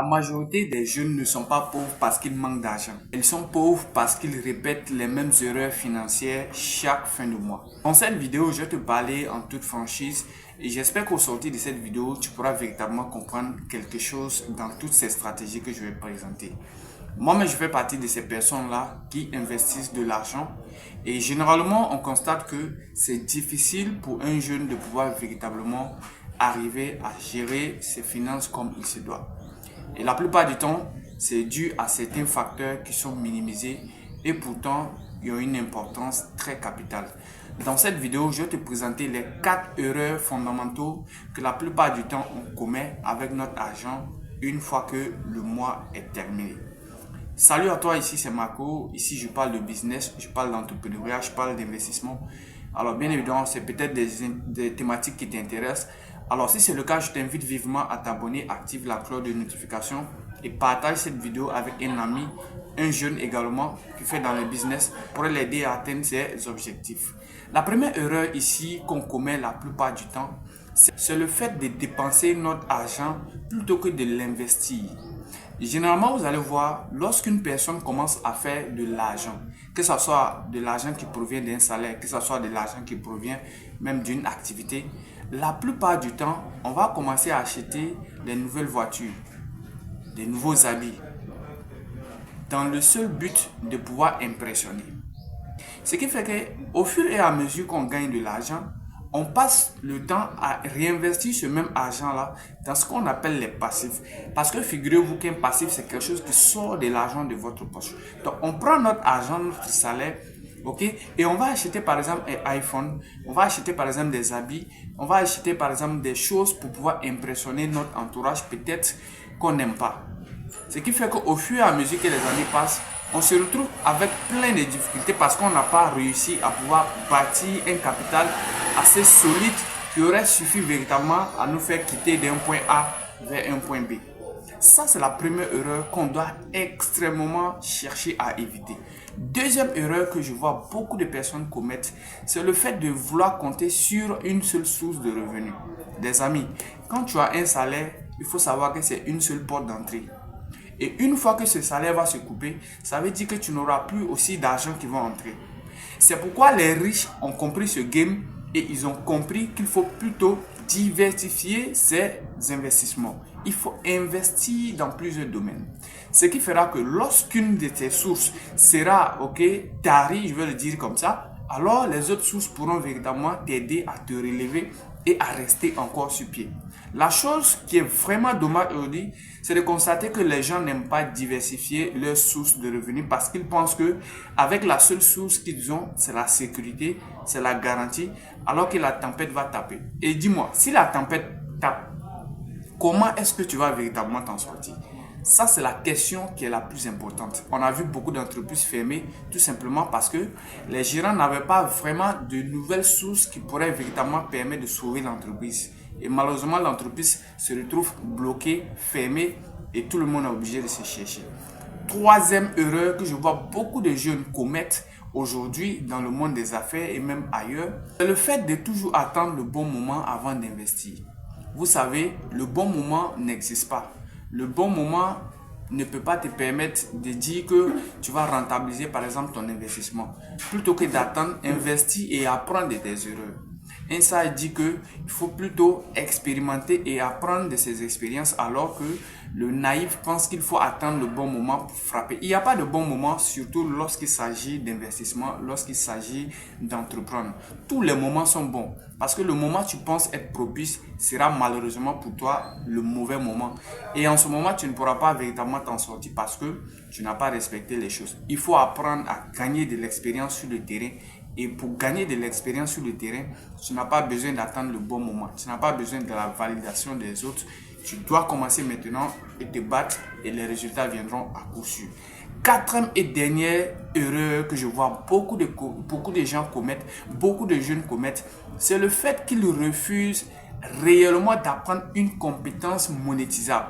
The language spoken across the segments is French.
La majorité des jeunes ne sont pas pauvres parce qu'ils manquent d'argent. Ils sont pauvres parce qu'ils répètent les mêmes erreurs financières chaque fin de mois. Dans cette vidéo, je vais te parler en toute franchise et j'espère qu'au sortir de cette vidéo, tu pourras véritablement comprendre quelque chose dans toutes ces stratégies que je vais présenter. Moi-même, je fais partie de ces personnes-là qui investissent de l'argent et généralement, on constate que c'est difficile pour un jeune de pouvoir véritablement arriver à gérer ses finances comme il se doit. Et la plupart du temps, c'est dû à certains facteurs qui sont minimisés et pourtant, ils ont une importance très capitale. Dans cette vidéo, je vais te présenter les 4 erreurs fondamentaux que la plupart du temps on commet avec notre argent une fois que le mois est terminé. Salut à toi, ici c'est Marco. Ici je parle de business, je parle d'entrepreneuriat, je parle d'investissement. Alors bien évidemment, c'est peut-être des thématiques qui t'intéressent. Alors si c'est le cas, je t'invite vivement à t'abonner, active la cloche de notification et partage cette vidéo avec un ami, un jeune également qui fait dans le business pour l'aider à atteindre ses objectifs. La première erreur ici qu'on commet la plupart du temps, c'est le fait de dépenser notre argent plutôt que de l'investir. Généralement, vous allez voir, lorsqu'une personne commence à faire de l'argent, que ce soit de l'argent qui provient d'un salaire, que ce soit de l'argent qui provient même d'une activité, la plupart du temps, on va commencer à acheter des nouvelles voitures, des nouveaux habits, dans le seul but de pouvoir impressionner. Ce qui fait qu'au fur et à mesure qu'on gagne de l'argent, on passe le temps à réinvestir ce même argent-là dans ce qu'on appelle les passifs. Parce que figurez-vous qu'un passif, c'est quelque chose qui sort de l'argent de votre poche. Donc, on prend notre argent, notre salaire, ok, et on va acheter par exemple un iPhone, on va acheter par exemple des habits, on va acheter par exemple des choses pour pouvoir impressionner notre entourage, peut-être qu'on n'aime pas. Ce qui fait qu'au fur et à mesure que les années passent, on se retrouve avec plein de difficultés parce qu'on n'a pas réussi à pouvoir bâtir un capital assez solide qui aurait suffi véritablement à nous faire quitter d'un point A vers un point B. Ça, c'est la première erreur qu'on doit extrêmement chercher à éviter. Deuxième erreur que je vois beaucoup de personnes commettre, c'est le fait de vouloir compter sur une seule source de revenus. Des amis, quand tu as un salaire, il faut savoir que c'est une seule porte d'entrée. Et une fois que ce salaire va se couper, ça veut dire que tu n'auras plus aussi d'argent qui va entrer. C'est pourquoi les riches ont compris ce game et ils ont compris qu'il faut plutôt diversifier ses investissements. Il faut investir dans plusieurs domaines. Ce qui fera que lorsqu'une de tes sources sera tarie, je vais le dire comme ça, alors les autres sources pourront véritablement t'aider à te relever et à rester encore sur pied. La chose qui est vraiment dommage aujourd'hui, c'est de constater que les gens n'aiment pas diversifier leurs sources de revenus parce qu'ils pensent que avec la seule source qu'ils ont, c'est la sécurité, c'est la garantie, alors que la tempête va taper. Et dis-moi, si la tempête tape, comment est-ce que tu vas véritablement t'en sortir? Ça, c'est la question qui est la plus importante. On a vu beaucoup d'entreprises fermer tout simplement parce que les gérants n'avaient pas vraiment de nouvelles sources qui pourraient véritablement permettre de sauver l'entreprise. Et malheureusement, l'entreprise se retrouve bloquée, fermée et tout le monde est obligé de se chercher. Troisième erreur que je vois beaucoup de jeunes commettre aujourd'hui dans le monde des affaires et même ailleurs, c'est le fait de toujours attendre le bon moment avant d'investir. Vous savez, le bon moment n'existe pas. Le bon moment ne peut pas te permettre de dire que tu vas rentabiliser par exemple ton investissement. Plutôt que d'attendre, investir et apprendre de tes erreurs. Et ça dit qu'il faut plutôt expérimenter et apprendre de ses expériences alors que le naïf pense qu'il faut attendre le bon moment pour frapper. Il n'y a pas de bon moment, surtout lorsqu'il s'agit d'investissement, lorsqu'il s'agit d'entreprendre. Tous les moments sont bons parce que le moment où tu penses être propice sera malheureusement pour toi le mauvais moment. Et en ce moment, tu ne pourras pas véritablement t'en sortir parce que tu n'as pas respecté les choses. Il faut apprendre à gagner de l'expérience sur le terrain. Et pour gagner de l'expérience sur le terrain, tu n'as pas besoin d'attendre le bon moment. Tu n'as pas besoin de la validation des autres. Tu dois commencer maintenant et te battre et les résultats viendront à coup sûr. Quatrième et dernière erreur que je vois beaucoup de gens commettre, beaucoup de jeunes commettre, c'est le fait qu'ils refusent réellement d'apprendre une compétence monétisable.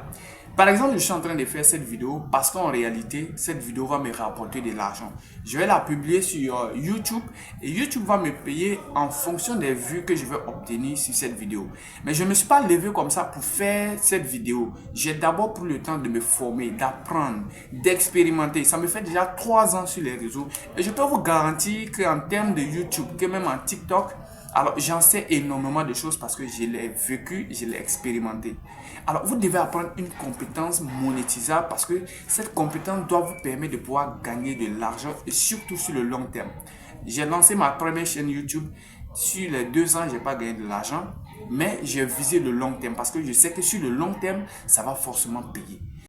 Par exemple, je suis en train de faire cette vidéo parce qu'en réalité, cette vidéo va me rapporter de l'argent. Je vais la publier sur YouTube et YouTube va me payer en fonction des vues que je vais obtenir sur cette vidéo. Mais je ne me suis pas levé comme ça pour faire cette vidéo. J'ai d'abord pris le temps de me former, d'apprendre, d'expérimenter. Ça me fait déjà 3 ans sur les réseaux et je peux vous garantir qu'en termes de YouTube, que même en TikTok, alors, j'en sais énormément de choses parce que je l'ai vécu, je l'ai expérimenté. Alors, vous devez apprendre une compétence monétisable parce que cette compétence doit vous permettre de pouvoir gagner de l'argent et surtout sur le long terme. J'ai lancé ma première chaîne YouTube. Sur les 2 ans, je n'ai pas gagné de l'argent, mais j'ai visé le long terme parce que je sais que sur le long terme, ça va forcément payer.